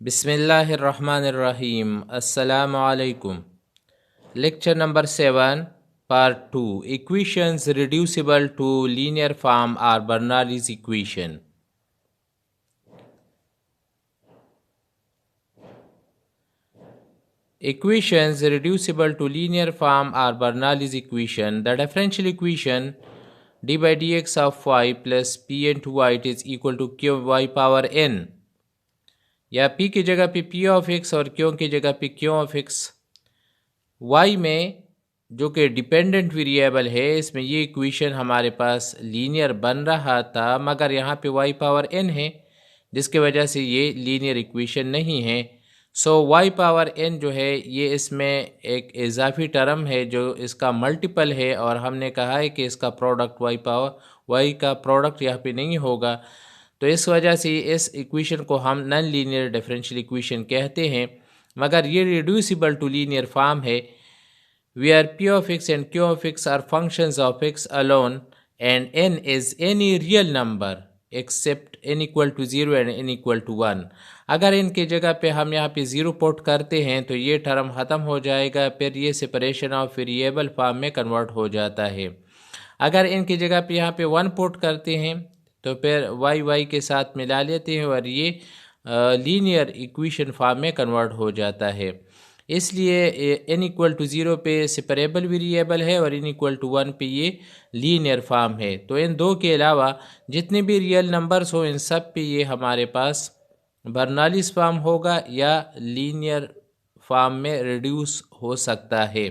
बिस्मिल्लाहिर्रहमानिर्रहीम। अस्सलामु अलैकुम। Lecture number 7 part 2 equations reducible to linear form are Bernoulli's equation। Equations reducible to linear form are Bernoulli's equation. The differential equation d by dx of y plus p into y is equal to q y power n, या p की जगह पे p of x और q की जगह पे q of x। y में जो कि डिपेंडेंट वेरिएबल है, इसमें ये इक्वेशन हमारे पास लीनियर बन रहा था, मगर यहाँ पे y पावर n है, जिसके वजह से ये लीनियर इक्वेशन नहीं है। सो y पावर n जो है ये इसमें एक इजाफी टर्म है जो इसका मल्टीपल है, और हमने कहा है कि इसका प्रोडक्ट y का प्रोडक्ट यहाँ पे नहीं होगा। तो इस वजह से इस इक्वेशन को हम नॉन लीनियर डिफरेंशियल इक्वेशन कहते हैं, मगर ये रिड्यूसिबल टू लीनियर फॉर्म है। Where p of x and q of x are functions of x alone and n is any real number except n equal to 0 and n equal to 1। अगर इनके जगह पे हम यहाँ पे 0 put करते हैं तो ये टर्म ख़त्म हो जाएगा, फिर ये सेपरेशन ऑफ वेरिएबल फॉर्म में कन्वर्ट हो जाता है। अगर इनकी जगह पे यहाँ पे 1 पुट करते हैं तो फिर y के साथ मिला लेते हैं और ये लीनियर इक्वेशन फॉर्म में कन्वर्ट हो जाता है। इसलिए n इक्वल टू 0 पे सेपरेबल वेरिएबल है और n इक्वल टू 1 पे ये लीनियर फॉर्म है। तो इन दो के अलावा जितने भी रियल नंबर्स हो इन सब पे ये हमारे पास बर्नौलीज फॉर्म होगा या लीनियर फॉर्म में रिड्यूस हो सकता है।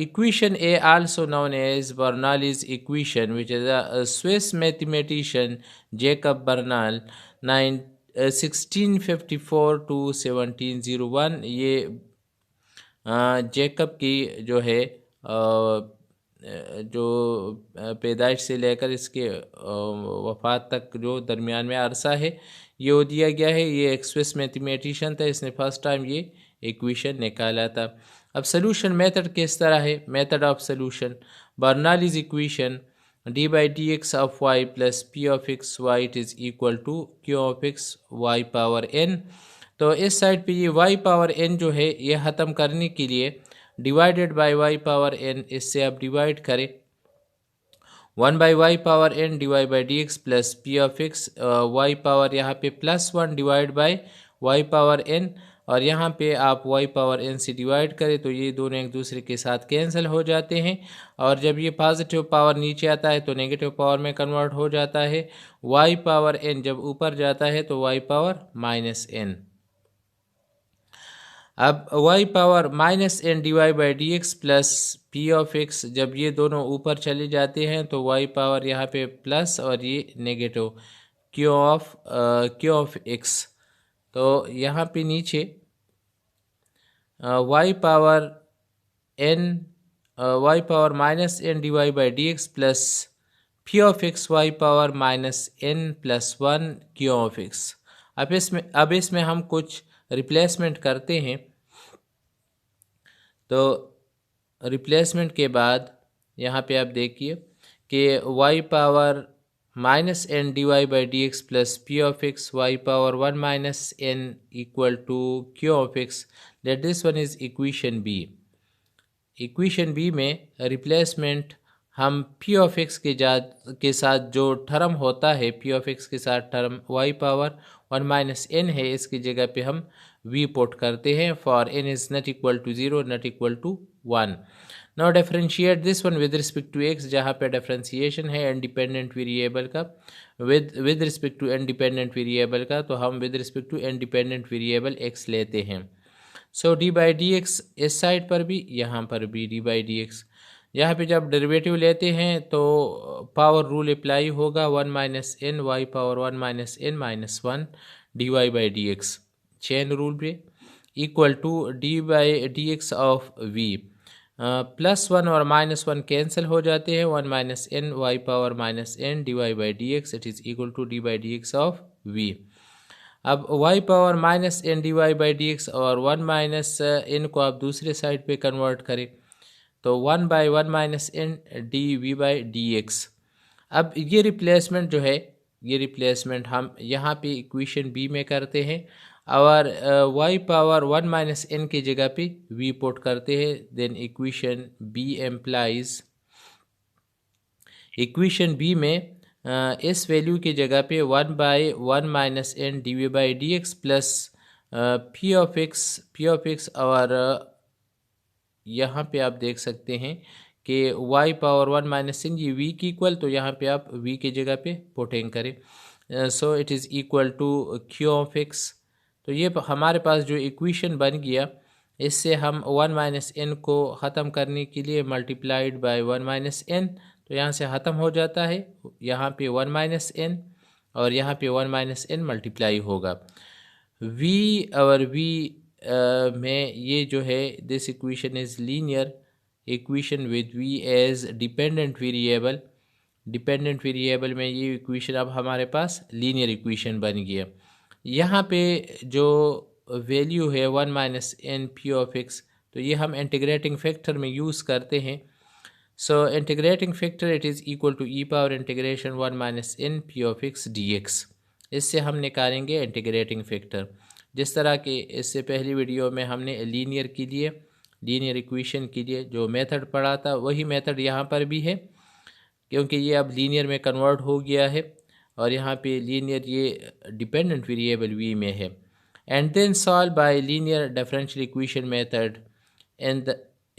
Equation A, also known as Bernoulli's equation, which is a Swiss mathematician Jacob Bernal 1654 to 1701, ये जेकब की जो है जो पैदाइश से लेकर इसके वफ़ात तक जो दरमियान में अरसा है ये वो दिया गया है। ये एक स्विस मैथमेटिशियन था, इसने फर्स्ट टाइम ये इक्वेशन निकाला था। अब सोल्यूशन मेथड किस तरह है? Method of solution, Bernoulli's equation d by dx of y plus p of x y it is equal to q of x y power n। तो इस साइड पे ये y पावर n जो है ये ख़त्म करने के लिए divided by y power n, इससे आप डिवाइड करें 1 by y power n divide by D x plus p of x, Y power यहाँ पे +1 divide by y power n, और यहाँ पे आप y पावर n से डिवाइड करें तो ये दोनों एक दूसरे के साथ कैंसिल हो जाते हैं, और जब ये पॉजिटिव पावर नीचे आता है तो नेगेटिव पावर में कन्वर्ट हो जाता है। y पावर n जब ऊपर जाता है तो y पावर -n। अब y power -n divide by D x plus p of x, जब ये दोनों ऊपर चले जाते हैं तो y पावर यहाँ पे प्लस और ये नेगेटिव q ऑफ x। तो यहाँ पे नीचे y power -n divide by D x plus p of x y power -n+1 q of x। अब इसमें हम कुछ रिप्लेसमेंट करते हैं। तो रिप्लेसमेंट के बाद यहाँ पे आप देखिए कि y power -n divide by D x plus p of x y power 1 - n equal to q of x, that this one is equation B. Equation B में रिप्लेसमेंट हम p ऑफ x के साथ जो term होता है, p of x के साथ term y power 1 - n है, इसकी जगह पे हम v पुट करते हैं for n is not equal to 0 not equal to 1। Now differentiate this one with respect to x, जहाँ पे डिफरेंशिएशन है इंडिपेंडेंट वेरिएबल का with respect to independent variable का, तो हम with respect to independent variable x लेते हैं। So D by D x इस साइड पर भी, यहाँ पर भी डी बाई डी एक्स। यहाँ पे जब डेरिवेटिव लेते हैं तो पावर रूल अप्लाई होगा 1 - n y power 1 - n -1 D Y by D X, chain rule पे, equal to D by D x of v। +1 और -1 कैंसिल हो जाते हैं, 1 - n y power -n d Y by D x it is equal to D by D x of v। अब y power -n d Y by D x और 1 - n को आप दूसरे side पे कन्वर्ट करें तो 1/1 - n d we by D x. अब ये रिप्लेसमेंट जो है, ये रिप्लेसमेंट हम यहाँ पे इक्वेशन बी में करते हैं। और y पावर 1 माइनस n की जगह पे v पुट करते हैं, then equation b implies, equation B में इस वैल्यू की जगह पे 1/1 minus n d we by D x plus p of x और यहाँ पे आप देख सकते हैं कि y पावर 1 माइनस एन ये v की इक्वल, तो यहाँ पे आप v की जगह पे पुटिंग करें, so it is equal to q of x। तो ये हमारे पास जो इक्वेशन बन गया, इससे हम 1 माइनस एन को ख़त्म करने के लिए मल्टीप्लाइड बाय 1 माइनस एन, तो यहाँ से ख़त्म हो जाता है, यहाँ पे 1 माइनस एन और यहाँ पे 1 माइनस एन मल्टीप्लाई होगा। v और v में ये जो है this equation is linear equation with v age dependent variable, dependent variable में ये इक्वेशन अब हमारे पास लीनियर इक्वेशन बन गया। यहाँ पे जो वैल्यू है 1 minus n p of x, तो ये हम इंटीग्रेटिंग फैक्टर में यूज़ करते हैं। So integrating factor it is equal to e power integration 1 minus n p of x d x. इससे हम निकालेंगे इंटीग्रेटिंग फैक्टर, जिस तरह के इससे पहली वीडियो में हमने लीनियर के लिए, लीनियर इक्वेशन के लिए जो मेथड पढ़ा था, वही मेथड यहाँ पर भी है, क्योंकि ये अब लीनियर में कन्वर्ट हो गया है और यहाँ पे लीनियर ये डिपेंडेंट वेरिएबल v में है। And then solve by linear differential equation method, in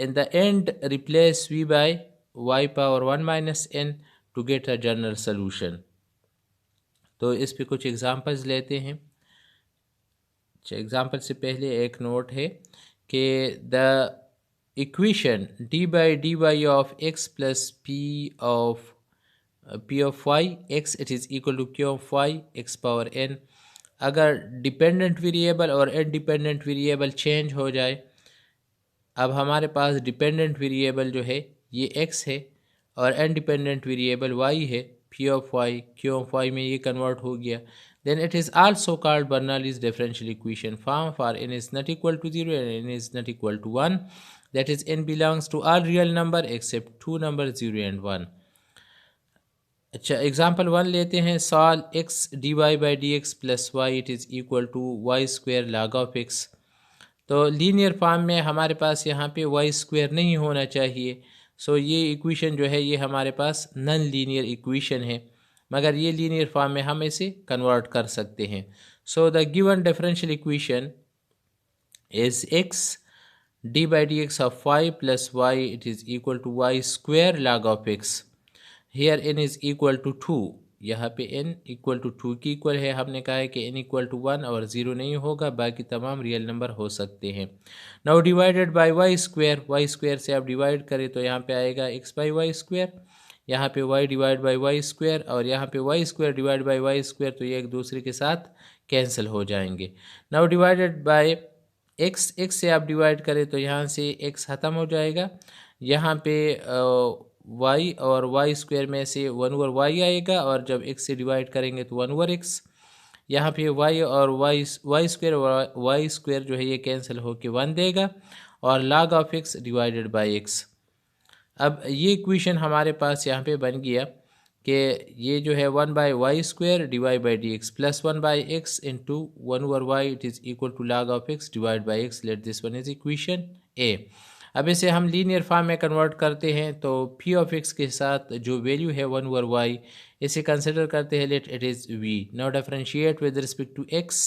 the end replace v by y power 1 minus n to get a general solution. तो इस पे कुछ एग्जांपल्स लेते हैं। एग्जांपल से पहले एक नोट है कि the equation d by d y of x plus p of y x it is equal to q of y x power n, अगर डिपेंडेंट वेरिएबल और इनडिपेंडेंट वेरिएबल चेंज हो जाए, अब हमारे पास डिपेंडेंट वेरिएबल जो है ये x है और इनडिपेंडेंट वेरिएबल y है, p of y q of y में ये कन्वर्ट हो गया, then it is also called Bernoulli's differential equation form for n is not equal to 0 and n is not equal to 1, that is n belongs to all real number except two numbers 0 and 1। अच्छा, example 1 लेते हैं। Solve x dy by D x plus y it is equal to y square log of x। तो linear form में हमारे पास यहाँ पे y square नहीं होना चाहिए, सो ये इक्वेशन जो है ये हमारे पास नॉन लीनियर इक्वेशन है, मगर ये लीनियर फॉर्म में हम इसे कन्वर्ट कर सकते हैं। So the given differential equation is x d by D x of y plus y it is equal to y square log of x। Here n is equal to 2, यहाँ पे n equal to 2 की equal है, हमने कहा है कि n equal to 1 और 0 नहीं होगा, बाकी तमाम रियल नंबर हो सकते हैं। Now divided by y square से आप डिवाइड करें तो यहाँ पे आएगा x बाई वाई स्क्वायर, यहाँ पे y divide by Y square और यहाँ पे y square divide by Y square, तो ये एक दूसरे के साथ कैंसिल हो जाएंगे। नाउ डिवाइडेड बाय x से आप डिवाइड करें तो यहाँ से x ख़त्म हो जाएगा, यहाँ पे y और वाई स्क्वायर में से 1 ओवर y आएगा और जब x से डिवाइड करेंगे तो 1 ओवर x, यहाँ पे y और वाई स्क्वायर जो है ये कैंसिल होके 1 देगा और log of x divided by x। अब ये इक्वेशन हमारे पास यहाँ पे बन गया कि ये जो है 1 by Y square divide by D x plus 1 by x into 1 over Y it is equal to log of x divide by x। Let this one is equation A. अब इसे हम लीनियर फॉर्म में convert करते हैं, तो p of x के साथ जो वैल्यू है 1 ओवर y इसे कंसिडर करते हैं, let it is v। Now differentiate with respect to x,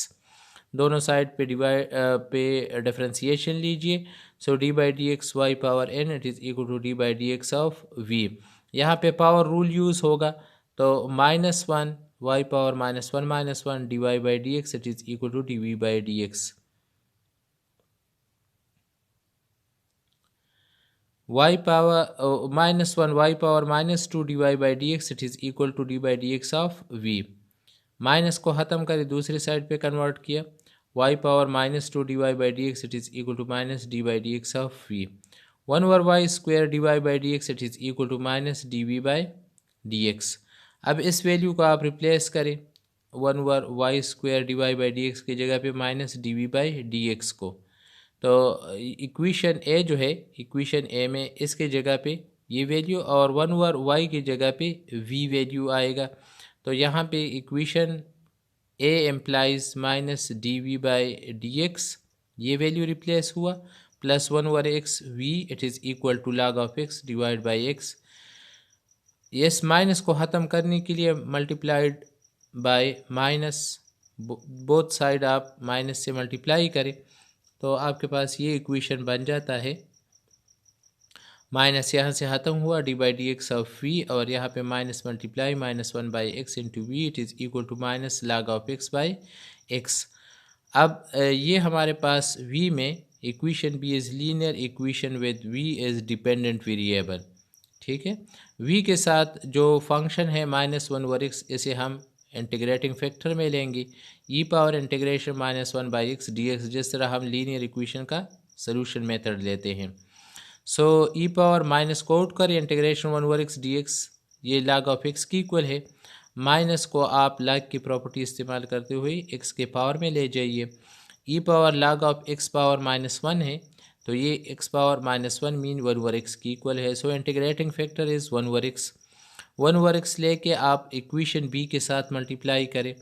दोनों साइड पे डिफरेंशिएशन लीजिए। So D by D X Y power n it is equal to D by D x of v। यहाँ पे power rule use होगा, तो -1 Y power -1 D Y by D x it is equal to D we by D X. y power -1 y power -2 D Y by D x it is equal to D by D x of v। Minus को ख़त्म करें, दूसरी side पे convert किया, y power -2 D Y by D x it is equal to minus d by D x of v। 1 over y square d Y by D x it is equal to minus d we by D x. अब इस value को आप replace करें 1 over y square d Y by D x की जगह पे minus d we by D x को, तो इक्वेशन ए जो है, इक्वेशन ए में इसके जगह पे ये वैल्यू और 1 ओवर वाई की जगह पे v वैल्यू आएगा। तो यहाँ पे equation A implies minus d we by D x, ये वैल्यू रिप्लेस हुआ, plus 1/x v it is equal to log of x divide by x. इस माइनस को ख़त्म करने के लिए multiplied by minus, both side आप माइनस से मल्टीप्लाई करें तो आपके पास ये इक्वेशन बन जाता है। माइनस यहाँ से ख़त्म हुआ, d by D x of v, और यहाँ पे minus multiply -1/x into v it is equal to minus log of x by x. अब ये हमारे पास v में equation b is linear equation with v is dependent variable, ठीक है। v के साथ जो फंक्शन है -1/x, इसे हम इंटीग्रेटिंग फैक्टर में लेंगे, e power integration -1/x dx, जिस तरह हम लीनियर इक्वेशन का सॉल्यूशन मेथड लेते हैं। सो e पावर माइनस को आउट कर इंटीग्रेशन 1/x dx, ये log ऑफ x की इक्वल है। माइनस को आप log की प्रॉपर्टी इस्तेमाल करते हुए x के पावर में ले जाइए। e power log of x power -1 है, तो ये x पावर -1 मीन 1/x की इक्वल है। सो integrating factor is 1/x। 1/x लेके आप इक्वेशन b के साथ मल्टीप्लाई करें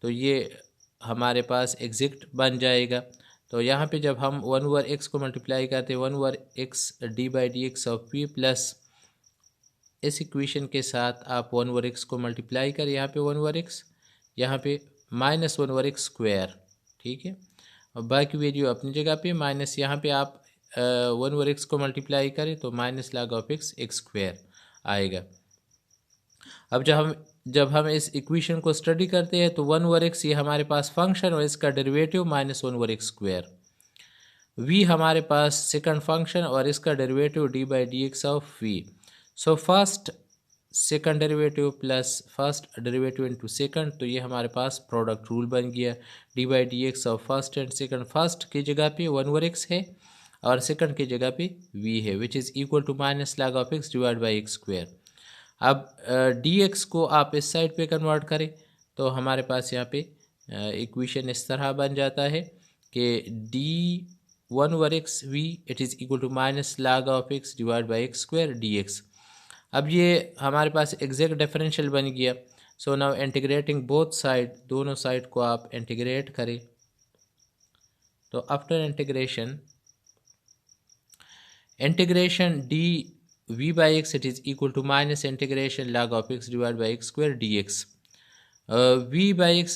तो ये हमारे पास एग्जैक्ट बन जाएगा। तो यहाँ पे जब हम 1/x को मल्टीप्लाई करते हैं 1/x D by D x of p plus इस इक्वेशन के साथ आप 1/x को मल्टीप्लाई करें, यहाँ पे 1/x, यहाँ पे -1/x स्क्वायर, ठीक है। और बाकी वैल्यू अपनी जगह पे, माइनस यहाँ पे आप 1/x को मल्टीप्लाई करें तो minus log of x square आएगा। अब जब हम इस इक्वेशन को स्टडी करते हैं तो 1/x ये हमारे पास फंक्शन और इसका डेरिवेटिव -1/x स्क्वायर, v हमारे पास सेकंड फंक्शन और इसका derivative D by D x of v। So first second derivative plus first derivative into second, तो ये हमारे पास प्रोडक्ट रूल बन गया। D by D x of first and second, first की जगह पे 1/x है और सेकंड की जगह पे v है, which is equal to minus log of x divide by x square. अब dx को आप इस साइड पे कन्वर्ट करें तो हमारे पास यहाँ पे इक्वेशन इस तरह बन जाता है कि d1/x v it is equal to minus log of x divide by x square dx। अब ये हमारे पास एग्जैक्ट डिफरेंशियल बन गया। So now integrating both side, दोनों साइड को आप इंटीग्रेट करें तो after integration d v by x it is equal to minus integration log of x divided by x square dx। v by x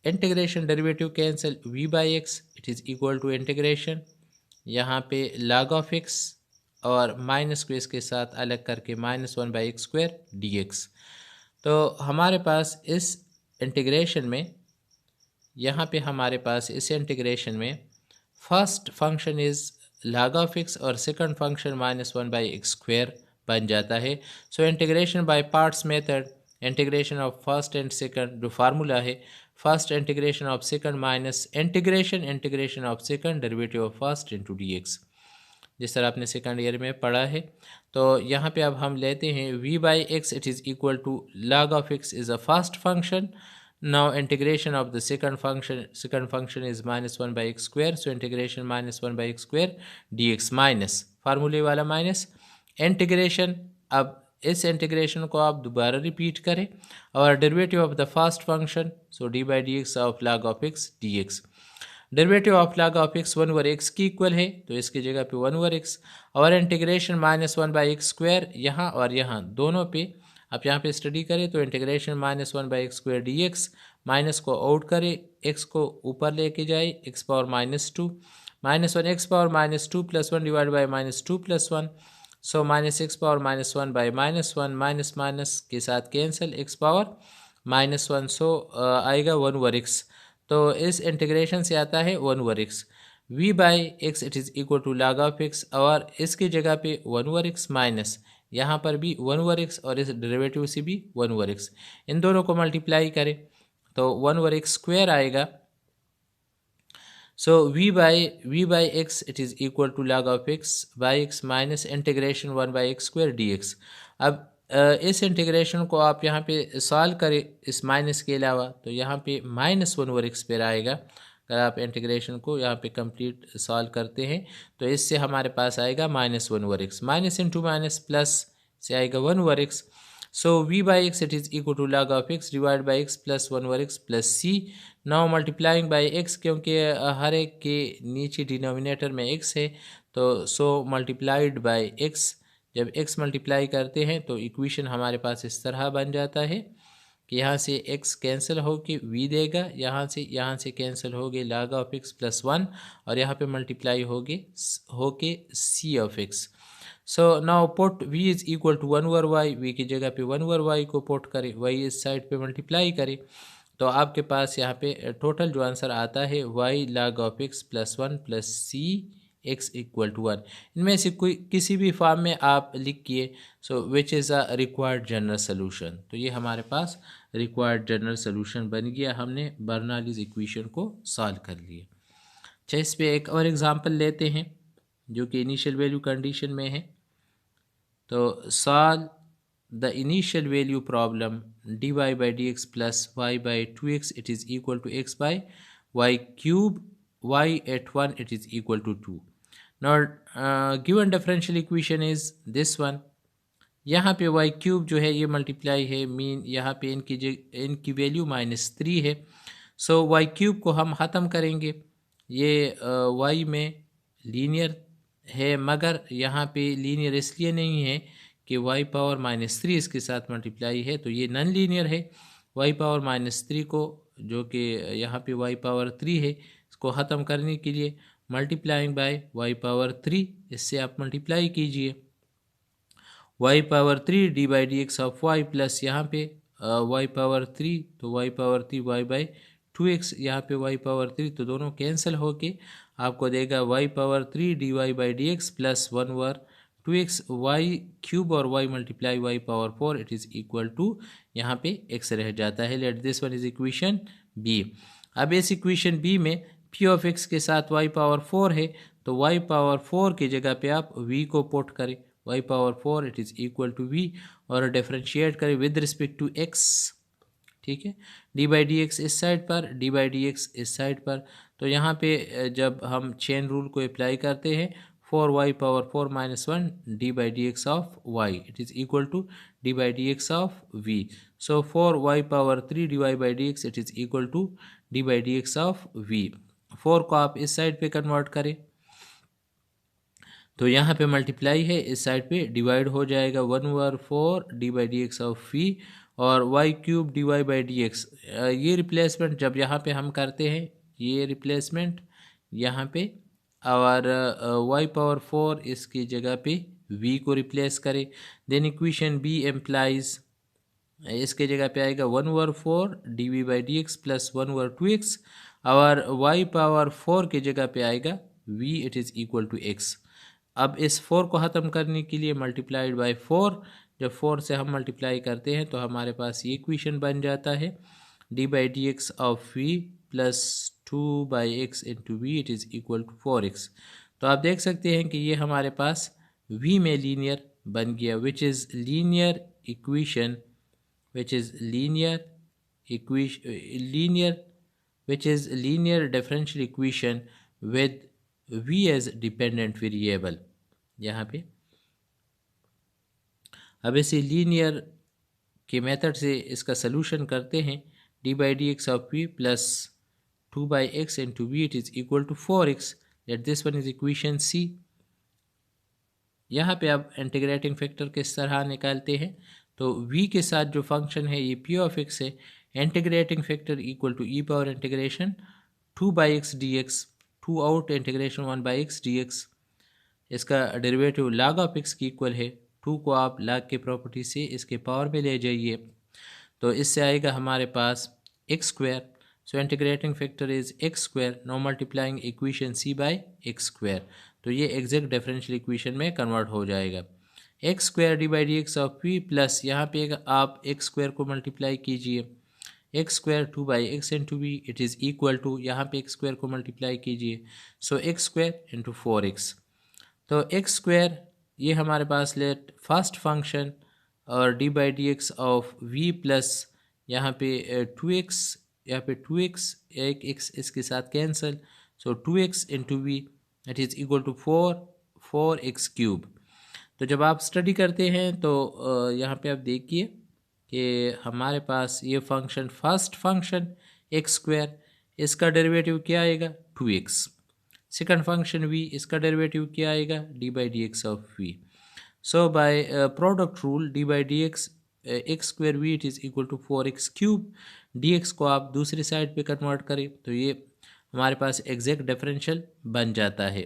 integration derivative cancel, v by x it is equal to integration यहाँ पे log of x और minus को इसके साथ अलग करके -1/x square dx। तो हमारे पास इस इंटीग्रेशन में, यहाँ पे हमारे पास इस इंटीग्रेशन में first function is log of x और सेकंड फंक्शन -1/x स्क्वायर बन जाता है। So integration by parts method, integration of first and second, जो फार्मूला है first integration of second minus integration of second derivative of first into dx, जिस तरह आपने second year में पढ़ा है। तो यहाँ पे अब हम लेते हैं v by x it is equal to log of x is a first function. Now integration of the second function is -1/x square, so integration -1/x square dx minus फार्मूले वाला माइनस इंटीग्रेशन। अब इस integration को आप दोबारा repeat करें और derivative of the first function, so D by D x of log of x dx। Derivative of log of x 1/x की इक्वल है तो इसकी जगह पे 1/x और इंटीग्रेशन -1/x स्क्वायर यहाँ और यहाँ दोनों पे आप यहाँ पे स्टडी करें तो integration -1/x square dx, minus को आउट करें, x को ऊपर लेके जाए, x power -2 -1 x power -2 + 1 divide by -2 + 1, so -x power -1 by -1 minus के साथ कैंसिल, x पावर -1, सो आएगा 1/x। तो इस इंटीग्रेशन से आता है 1/x। v by x it is equal to log of x और इसकी जगह पे 1/x माइनस यहाँ पर भी 1/x और इस डेरिवेटिव से भी 1/x, इन दोनों को मल्टीप्लाई करें तो 1/x स्क्वायर आएगा। So v by x it is equal to log of x by x minus integration 1/x square dx। अब इस इंटीग्रेशन को आप यहाँ पे सॉल्व करें इस माइनस के अलावा तो यहाँ पे -1/x पर आएगा। अगर आप इंटीग्रेशन को यहाँ पे कंप्लीट सॉल्व करते हैं तो इससे हमारे पास आएगा -1/x, minus into minus plus से आएगा 1/x। So v by x it is equal to log of x divided by x plus 1 over x plus c. Now multiplying by x, क्योंकि हर एक के नीचे डिनोमिनेटर में x है, तो so multiplied by x, जब x मल्टीप्लाई करते हैं तो इक्वेशन हमारे पास इस तरह बन जाता है कि यहाँ से x कैंसिल होके v देगा, यहाँ से कैंसिल हो गए log of x प्लस 1, और यहाँ पे मल्टीप्लाई होके c of x. So now put v is equal to 1 over y, v की जगह पे 1 ओवर y को पुट करें, y इस साइड पे मल्टीप्लाई करें, तो आपके पास यहाँ पे टोटल जो आंसर आता है y log of x plus 1 plus c x equal to 1. इनमें से कोई किसी भी फॉर्म में आप लिखिए. So which is a required general solution. तो ये हमारे पास रिक्वायर्ड जनरल सोल्यूशन बन गया, हमने बर्नौलीज इक्वेशन को सॉल्व कर लिया. अच्छा, इस पर एक और एग्जांपल लेते हैं जो कि इनिशियल वैल्यू कंडीशन में है. तो solve the initial value problem dy by dx plus y by 2x it is equal to x by y cube, y at 1 it is equal to 2. Now given differential equation is this one. यहाँ पे y cube जो है ये multiply है, mean यहाँ पे इनकी value -3 है. सो y क्यूब को हम ख़त्म करेंगे. ये y में लीनियर है, मगर यहाँ पे लीनियर इसलिए नहीं है कि y पावर -3 इसके साथ मल्टीप्लाई है, तो ये नॉन लीनियर है. y पावर -3 को, जो कि यहाँ पे y पावर 3 है, इसको ख़त्म करने के लिए मल्टीप्लाइंग बाय y पावर 3, इससे आप मल्टीप्लाई कीजिए. y power 3 D by D x of y plus यहाँ पे y पावर 3, तो y power 3 y by 2x, यहाँ पे y पावर 3, तो दोनों कैंसिल होके आपको देगा y power 3 d Y by D x plus 1 over 2x, y cube और y multiply y power 4 it is equal to, यहाँ पे x रह जाता है. Let this one is equation b. अब इस इक्वेशन b में p ऑफ x के साथ y पावर 4 है, तो y पावर 4 की जगह पे आप v को पुट करें, y power 4 it is equal to v, और डिफरेंशिएट करें विद रिस्पेक्ट टू x. ठीक है, डी बाई डी एक्स इस साइड पर, डी बाई डी एक्स इस साइड पर. तो यहाँ पे जब हम चेन रूल को अप्लाई करते हैं, 4y power 4 minus 1 d by D x of y it is equal to D by D x of v. So 4y power 3 d Y by D x it is equal to D by D x of v. 4 को आप इस side पे convert करें, तो यहाँ पे multiply है, इस साइड पे डिवाइड हो जाएगा 1 over 4 d by D x of v, और y cube d Y by D x. ये रिप्लेसमेंट जब यहाँ पे हम करते हैं, ये रिप्लेसमेंट यहाँ पे, और y पावर 4 इसकी जगह पे v को रिप्लेस करें. देन इक्वेशन b एम्प्लाइज, इसके जगह पे आएगा 1 over 4 d we by D x plus 1 over 2x, और y पावर 4 की जगह पे आएगा v it is equal to x. अब इस 4 को ख़त्म करने के लिए मल्टीप्लाइड बाय 4, जब 4 से हम मल्टीप्लाई करते हैं तो हमारे पास ये इक्वेशन बन जाता है d by D x of v plus 2 by x into v it is equal to 4x. तो आप देख सकते हैं कि ये हमारे पास v में लीनियर बन गया, which is linear equation, which is linear differential equation with v as dependent variable. यहाँ पे अब इसे लीनियर के मेथड से इसका सलूशन करते हैं. D by D x of v plus 2 by x into v it is equal to 4x. Let this one is equation C. यहाँ पे अब इंटीग्रेटिंग फैक्टर किस तरह निकालते हैं, तो v के साथ जो फंक्शन है ये p ऑफ x है, integrating factor equal to e power integration 2 by x d x, 2 out integration 1 by x d x. इसका डेरिवेटिव log ऑफ x की इक्वल है, 2 को आप log के प्रॉपर्टी से इसके पावर में ले जाइए, तो इससे आएगा हमारे पास x square. So integrating factor is x square. Now multiplying equation c by x square, तो ये एग्जैक्ट डिफरेंशियल इक्वेशन में कन्वर्ट हो जाएगा. X square d by D x of v plus यहाँ पे आप एक्स स्क्वायर को मल्टीप्लाई कीजिए, x square 2 by x into v it is equal to, यहाँ पे एक्स स्क्वायर को मल्टीप्लाई कीजिए, सो एक्स स्क्वायर इंटू 4x. तो एक्स स्क्वायर ये हमारे पास लेट फर्स्ट फंक्शन, और d by D x of v plus यहाँ पे 2x, यहाँ पे 2x, एक x इसके साथ cancel, so 2x into v it is equal to 4x cube. तो जब आप स्टडी करते हैं तो यहाँ पे आप देखिए कि हमारे पास ये function first function x square, इसका डेरिवेटिव क्या आएगा 2x। सेकंड फंक्शन v, इसका डेरिवेटिव क्या आएगा d by D x of v। So by product rule d by D x x square we it is equal to 4x cube. D x को आप दूसरी side पे convert करें तो ये हमारे पास एग्जैक्ट डिफरेंशियल बन जाता है।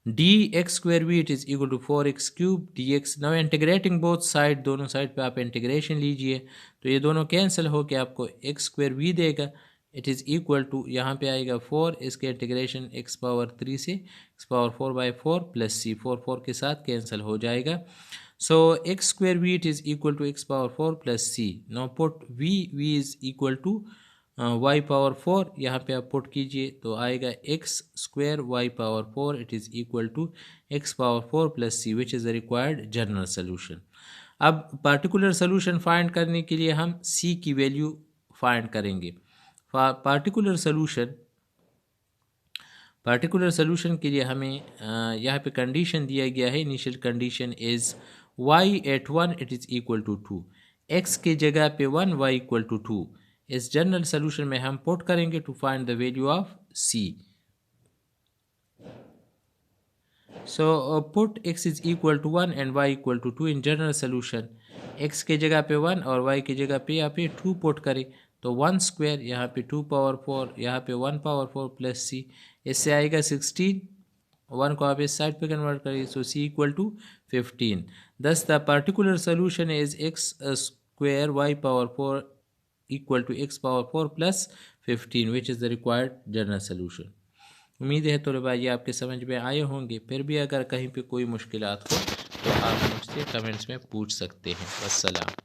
D x square we it is equal to 4x cube d x. Now integrating both side, दोनों साइड पे आप इंटीग्रेशन लीजिए तो ये दोनों कैंसिल हो के आपको एक्स स्क्वायर वी देगा। इट इज़ इक्वल टू यहाँ पे आएगा 4, इसके इंटीग्रेशन x पावर 3 से x पावर 4/4 प्लस सी, 4 के साथ कैंसिल हो जाएगा। So X square we it is equal to x power 4 plus C. Now put v is equal to y power 4, यहाँ पे आप पुट कीजिए तो आएगा X square y power 4 it is equal to x power 4 plus C which is the required general solution. अब particular solution find करने के लिए हम c की वैल्यू फाइंड करेंगे। पार्टिकुलर सोल्यूशन के लिए हमें यहाँ पे कंडीशन दिया गया है। Initial condition is y at 1 it is equal to 2, x की जगह पे 1 y इक्वल टू 2। इस जनरल सोल्यूशन में हम पुट करेंगे to find the value of c। So put x is equal to 1 and y equal to 2 in general solution. x के जगह पे 1 और y की जगह पे यहाँ पे 2 पुट करें तो 1 स्क्वायर, यहाँ पे 2 पावर 4, यहाँ पे 1 पावर 4 प्लस सी, इससे आएगा 16। 1 को आप इस साइड पे कन्वर्ट करिए सो c equal to 15। Thus the particular solution is x square y power 4 equal to x power 4 plus 15 which is the required general solution. उम्मीद है तो भाई ये आपके समझ में आए होंगे। फिर भी अगर कहीं पे कोई मुश्किलात हो तो आप मुझसे कमेंट्स में पूछ सकते हैं। वस्सलाम।